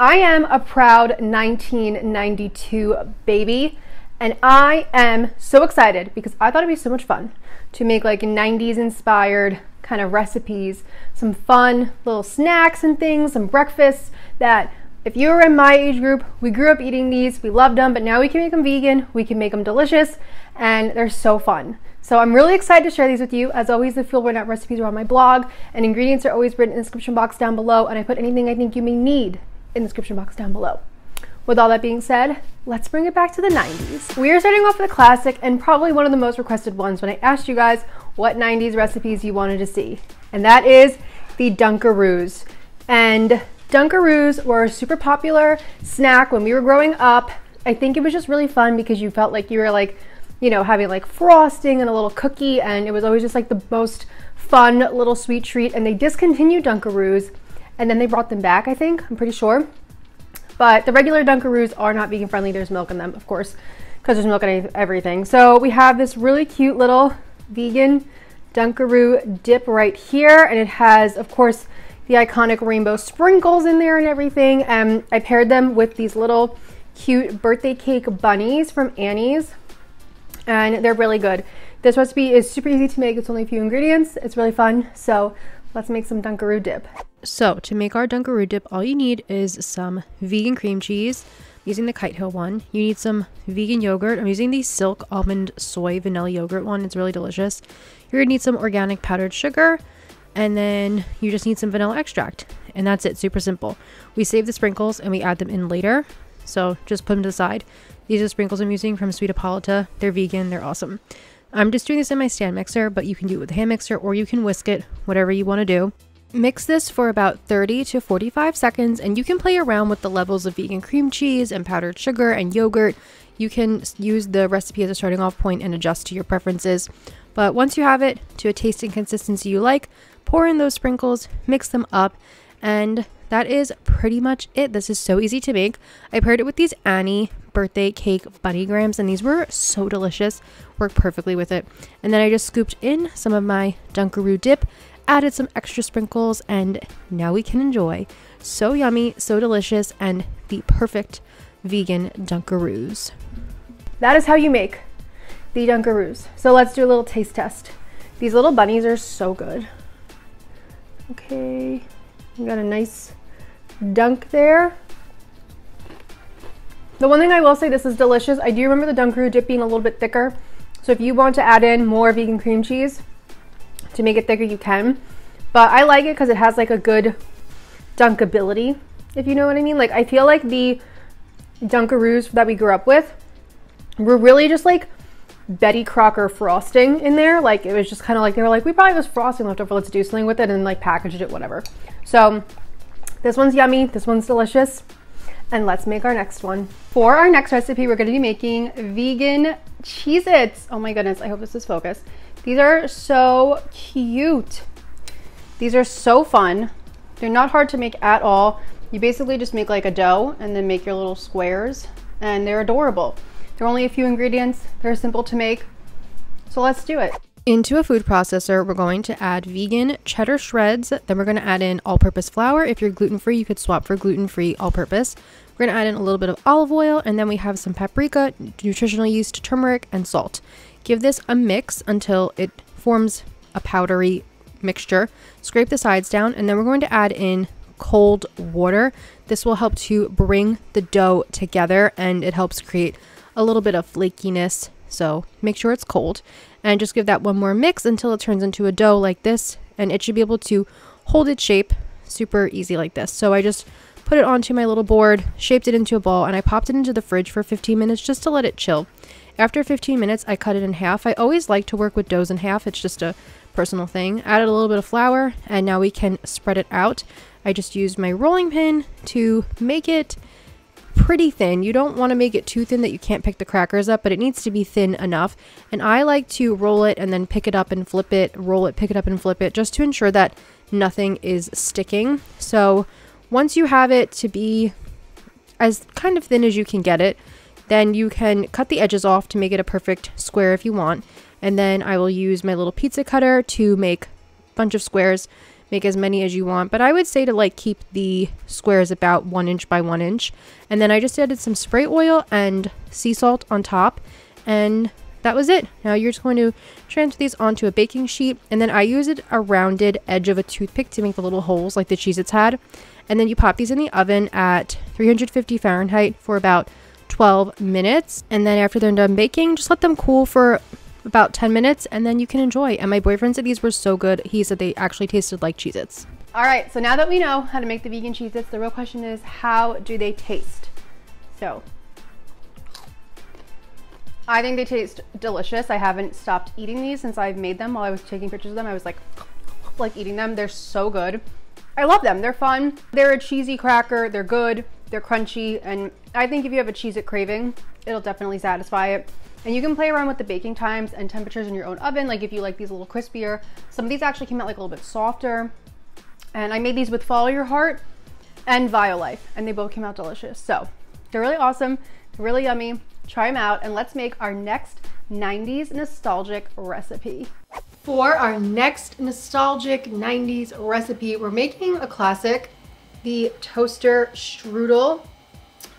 I am a proud 1992 baby, and I am so excited because I thought it'd be so much fun to make like 90s inspired kind of recipes, some fun little snacks and things, some breakfasts that if you were in my age group, we grew up eating these, we loved them, but now we can make them vegan, we can make them delicious, and they're so fun. So I'm really excited to share these with you. As always, the Fuel Burnout recipes are on my blog, and ingredients are always written in the description box down below, and I put anything I think you may need in the description box down below. With all that being said, let's bring it back to the 90s. We are starting off with a classic and probably one of the most requested ones when I asked you guys what 90s recipes you wanted to see. And that is the Dunkaroos. And Dunkaroos were a super popular snack when we were growing up. I think it was just really fun because you felt like you were like, you know, having like frosting and a little cookie, and it was always just like the most fun little sweet treat. And they discontinued Dunkaroos and then they brought them back, I think, I'm pretty sure. But the regular Dunkaroos are not vegan friendly. There's milk in them, of course, because there's milk in everything. So we have this really cute little vegan Dunkaroo dip right here. And it has, of course, the iconic rainbow sprinkles in there and everything. And I paired them with these little cute birthday cake bunnies from Annie's. And they're really good. This recipe is super easy to make. It's only a few ingredients. It's really fun. So let's make some Dunkaroo dip. So to make our Dunkaroo dip, all you need is some vegan cream cheese. I'm using the Kite Hill one. You need some vegan yogurt. I'm using the Silk Almond Soy Vanilla Yogurt one. It's really delicious. You're gonna need some organic powdered sugar, and then you just need some vanilla extract. And that's it, super simple. We save the sprinkles and we add them in later. So just put them to the side. These are the sprinkles I'm using from Sweet Hippolyta. They're vegan, they're awesome. I'm just doing this in my stand mixer, but you can do it with a hand mixer or you can whisk it, whatever you want to do. Mix this for about 30 to 45 seconds, and you can play around with the levels of vegan cream cheese and powdered sugar and yogurt. You can use the recipe as a starting off point and adjust to your preferences. But once you have it to a taste and consistency you like, pour in those sprinkles, mix them up, and that is pretty much it. This is so easy to make. I paired it with these Annie birthday cake bunny grams, and these were so delicious, worked perfectly with it. And then I just scooped in some of my Dunkaroo dip, added some extra sprinkles, and now we can enjoy so yummy, so delicious, and the perfect vegan Dunkaroos. That is how you make the Dunkaroos. So let's do a little taste test. These little bunnies are so good. Okay, we got a nice dunk there. The one thing I will say, this is delicious. I do remember the Dunkaroo dip being a little bit thicker. So if you want to add in more vegan cream cheese to make it thicker, you can. But I like it because it has like a good dunkability, if you know what I mean. Like, I feel like the Dunkaroos that we grew up with were really just like Betty Crocker frosting in there. Like, it was just kind of like, they were like, we probably have this frosting left over, let's do something with it, and like packaged it, whatever. So this one's yummy, this one's delicious, and let's make our next one. For our next recipe, we're going to be making vegan Cheez-Its. Oh my goodness, I hope this is focused. These are so cute. These are so fun. They're not hard to make at all. You basically just make like a dough and then make your little squares, and they're adorable. They're only a few ingredients. They're simple to make. So let's do it. Into a food processor, we're going to add vegan cheddar shreds. Then we're going to add in all-purpose flour. If you're gluten-free, you could swap for gluten-free all-purpose. We're going to add in a little bit of olive oil, and then we have some paprika, nutritional yeast, turmeric, and salt. Give this a mix until it forms a powdery mixture. Scrape the sides down, and then we're going to add in cold water. This will help to bring the dough together, and it helps create a little bit of flakiness. So make sure it's cold, and just give that one more mix until it turns into a dough like this, and it should be able to hold its shape super easy like this. So I just put it onto my little board, shaped it into a ball, and I popped it into the fridge for 15 minutes just to let it chill. After 15 minutes, I cut it in half. I always like to work with doughs in half. It's just a personal thing. Added a little bit of flour, and now we can spread it out. I just used my rolling pin to make it pretty thin. You don't want to make it too thin that you can't pick the crackers up, but it needs to be thin enough. And I like to roll it and then pick it up and flip it, roll it, pick it up and flip it, just to ensure that nothing is sticking. So once you have it to be as kind of thin as you can get it, then you can cut the edges off to make it a perfect square if you want. And then I will use my little pizza cutter to make a bunch of squares, make as many as you want, but I would say to like keep the squares about 1 inch by 1 inch. And then I just added some spray oil and sea salt on top, and that was it. Now you're just going to transfer these onto a baking sheet, and then I used a rounded edge of a toothpick to make the little holes like the Cheez-Its had. And then you pop these in the oven at 350 Fahrenheit for about 12 minutes. And then after they're done baking, just let them cool for about 10 minutes and then you can enjoy. And my boyfriend said these were so good. He said they actually tasted like Cheez-Its. All right, so now that we know how to make the vegan Cheez-Its, the real question is, how do they taste? So I think they taste delicious. I haven't stopped eating these since I've made them. While I was taking pictures of them, I was like eating them. They're so good. I love them. They're fun. They're a cheesy cracker. They're good. They're crunchy. And I think if you have a Cheez-It craving, it'll definitely satisfy it. And you can play around with the baking times and temperatures in your own oven. Like if you like these a little crispier, some of these actually came out like a little bit softer. And I made these with Follow Your Heart and Violife, and they both came out delicious. So they're really awesome, really yummy. Try them out, and let's make our next 90s nostalgic recipe. For our next nostalgic 90s recipe, we're making a classic, the toaster strudel.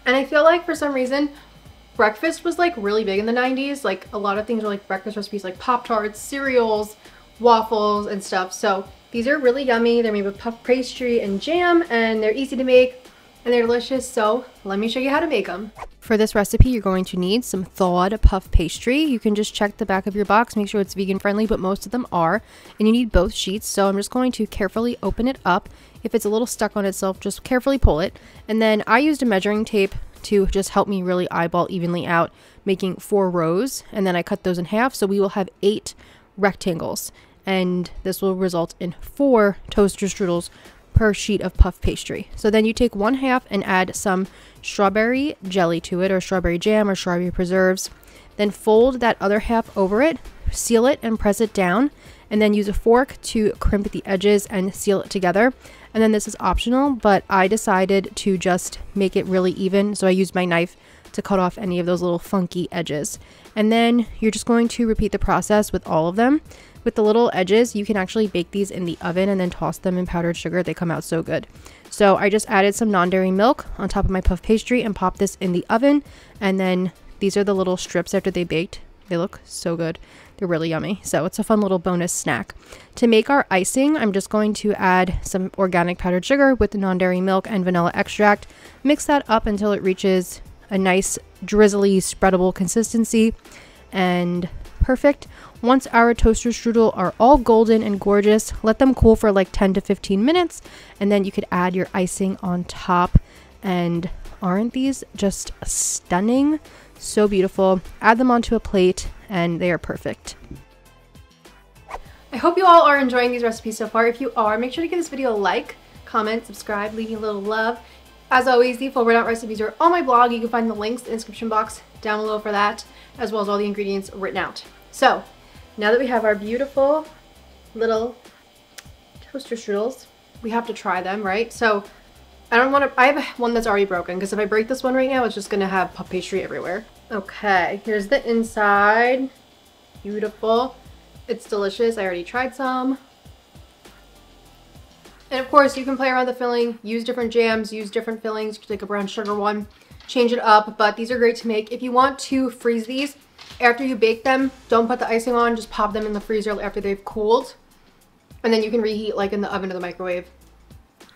And I feel like for some reason, breakfast was like really big in the 90s. Like a lot of things were like breakfast recipes, like Pop-Tarts, cereals, waffles, and stuff. So these are really yummy. They're made with puff pastry and jam, and they're easy to make. And they're delicious, so let me show you how to make them. For this recipe, you're going to need some thawed puff pastry. You can just check the back of your box, make sure it's vegan friendly, but most of them are. And you need both sheets, so I'm just going to carefully open it up. If it's a little stuck on itself, just carefully pull it. And then I used a measuring tape to just help me really eyeball evenly out, making 4 rows. And then I cut those in half, so we will have 8 rectangles. And this will result in 4 toaster strudels per sheet of puff pastry. So then you take 1/2 and add some strawberry jelly to it, or strawberry jam, or strawberry preserves. Then fold that other half over it, seal it and press it down, and then use a fork to crimp the edges and seal it together. And then this is optional, but I decided to just make it really even, so I used my knife to cut off any of those little funky edges. And then you're just going to repeat the process with all of them. With the little edges, you can actually bake these in the oven and then toss them in powdered sugar. They come out so good. So I just added some non-dairy milk on top of my puff pastry and popped this in the oven. And then these are the little strips after they baked. They look so good. They're really yummy. So it's a fun little bonus snack. To make our icing, I'm just going to add some organic powdered sugar with non-dairy milk and vanilla extract. Mix that up until it reaches a nice drizzly spreadable consistency, and perfect. Once our toaster strudel are all golden and gorgeous, let them cool for like 10 to 15 minutes, and then you could add your icing on top. And aren't these just stunning? So beautiful. Add them onto a plate and they are perfect. I hope you all are enjoying these recipes so far. If you are, make sure to give this video a like, comment, subscribe, leave me a little love. As always, the full written out recipes are on my blog. You can find the links in the description box down below for that, as well as all the ingredients written out. So now that we have our beautiful little toaster strudels, we have to try them, right? So I have one that's already broken, because if I break this one right now, it's just gonna have puff pastry everywhere. Okay, here's the inside. Beautiful. It's delicious. I already tried some. And of course, you can play around the filling, use different jams, use different fillings. You can take a brown sugar one, change it up, but these are great to make. If you want to freeze these, after you bake them, don't put the icing on, just pop them in the freezer after they've cooled. And then you can reheat like in the oven or the microwave.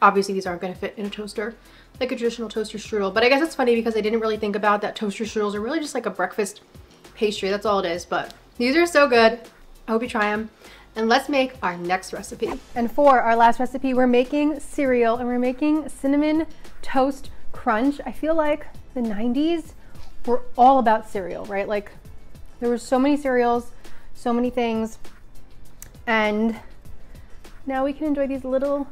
Obviously, these aren't going to fit in a toaster like a traditional toaster strudel. But I guess it's funny because I didn't really think about that toaster strudels are really just like a breakfast pastry. That's all it is. But these are so good. I hope you try them. And let's make our next recipe. And for our last recipe, we're making cereal, and we're making Cinnamon Toast Crunch. I feel like the 90s were all about cereal, right? Like there were so many cereals, so many things. And now we can enjoy these little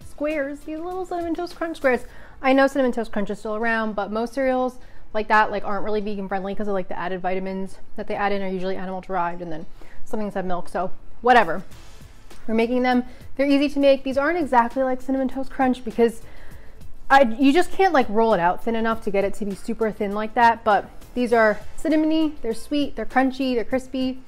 squares, these little Cinnamon Toast Crunch squares. I know Cinnamon Toast Crunch is still around, but most cereals like that aren't really vegan friendly because of like the added vitamins that they add in are usually animal derived, and then some things have milk, so whatever. We're making them. They're easy to make. These aren't exactly like Cinnamon Toast Crunch because you just can't like roll it out thin enough to get it to be super thin like that, but these are cinnamony, they're sweet, they're crunchy, they're crispy,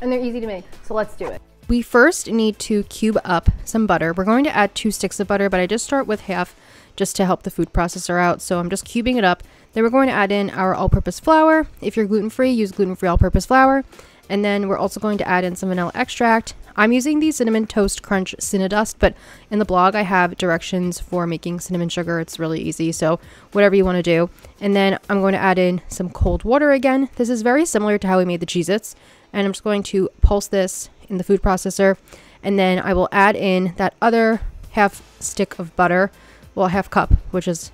and they're easy to make. So let's do it. We first need to cube up some butter. We're going to add 2 sticks of butter, but I just start with half just to help the food processor out. So I'm just cubing it up. Then we're going to add in our all-purpose flour. If you're gluten-free, use gluten-free all-purpose flour. And then we're also going to add in some vanilla extract. I'm using the Cinnamon Toast Crunch Cinnadust, but in the blog I have directions for making cinnamon sugar. It's really easy, so whatever you want to do. And then I'm going to add in some cold water again. This is very similar to how we made the Cheez-Its. And I'm just going to pulse this in the food processor. And then I will add in that other half stick of butter. Well, half cup, which is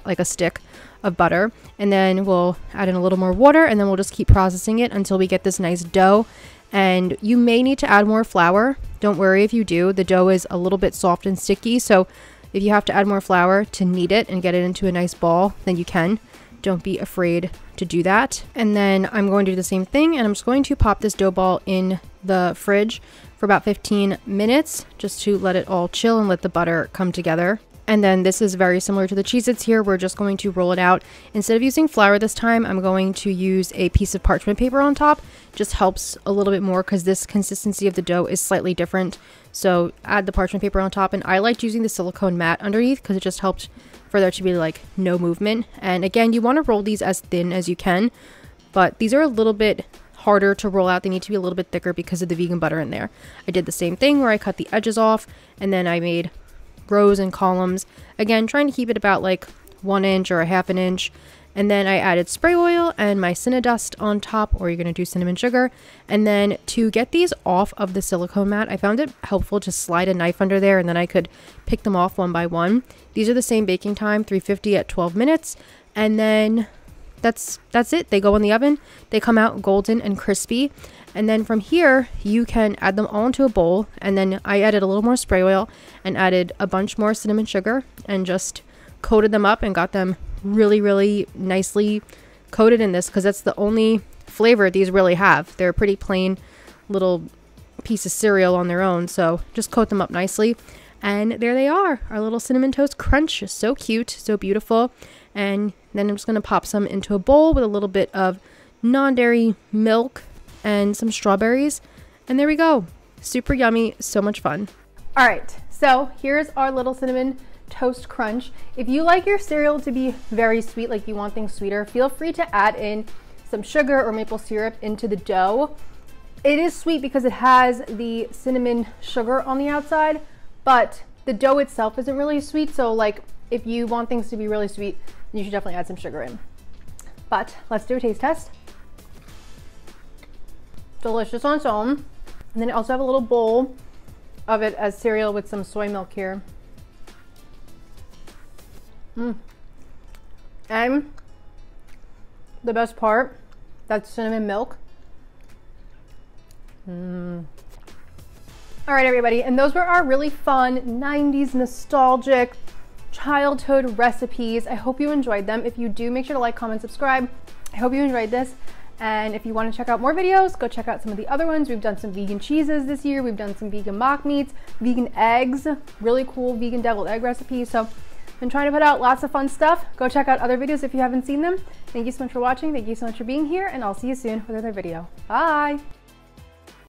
like a stick of butter. And then we'll add in a little more water, and then we'll just keep processing it until we get this nice dough. And you may need to add more flour. Don't worry if you do. The dough is a little bit soft and sticky, so if you have to add more flour to knead it and get it into a nice ball, then you can. Don't be afraid to do that. And then I'm going to do the same thing, and I'm just going to pop this dough ball in the fridge for about 15 minutes just to let it all chill and let the butter come together. And then this is very similar to the Cheez-Its here. We're just going to roll it out. Instead of using flour this time, I'm going to use a piece of parchment paper on top. Just helps a little bit more because this consistency of the dough is slightly different. So add the parchment paper on top. And I liked using the silicone mat underneath because it just helped for there to be like no movement. And again, you want to roll these as thin as you can. But these are a little bit harder to roll out. They need to be a little bit thicker because of the vegan butter in there. I did the same thing where I cut the edges off and then I made rows and columns, again trying to keep it about like 1 inch or a half an inch. And then I added spray oil and my Cinnadust on top, or you're going to do cinnamon sugar. And then to get these off of the silicone mat, I found it helpful to slide a knife under there and then I could pick them off one by one. These are the same baking time, 350 at 12 minutes. And then that's it. They go in the oven. They come out golden and crispy. And then from here, you can add them all into a bowl. And then I added a little more spray oil and added a bunch more cinnamon sugar and just coated them up and got them really, really nicely coated in this because that's the only flavor these really have. They're a pretty plain little piece of cereal on their own. So just coat them up nicely. And there they are, our little Cinnamon Toast Crunch. So cute, so beautiful. And then I'm just going to pop some into a bowl with a little bit of non-dairy milk and some strawberries. And there we go. Super yummy, so much fun. All right, so here's our little Cinnamon Toast Crunch. If you like your cereal to be very sweet, like you want things sweeter, feel free to add in some sugar or maple syrup into the dough. It is sweet because it has the cinnamon sugar on the outside, but the dough itself isn't really sweet. So like if you want things to be really sweet, you should definitely add some sugar in. But let's do a taste test. Delicious on its own. And then I also have a little bowl of it as cereal with some soy milk here. And the best part, that's cinnamon milk. All right, everybody, and those were our really fun 90s nostalgic childhood recipes. I hope you enjoyed them. If you do, make sure to like, comment, subscribe. I hope you enjoyed this. And if you want to check out more videos, go check out some of the other ones. We've done some vegan cheeses this year. We've done some vegan mock meats, vegan eggs, really cool vegan deviled egg recipes. So I've been trying to put out lots of fun stuff. Go check out other videos if you haven't seen them. Thank you so much for watching. Thank you so much for being here, and I'll see you soon with another video. Bye.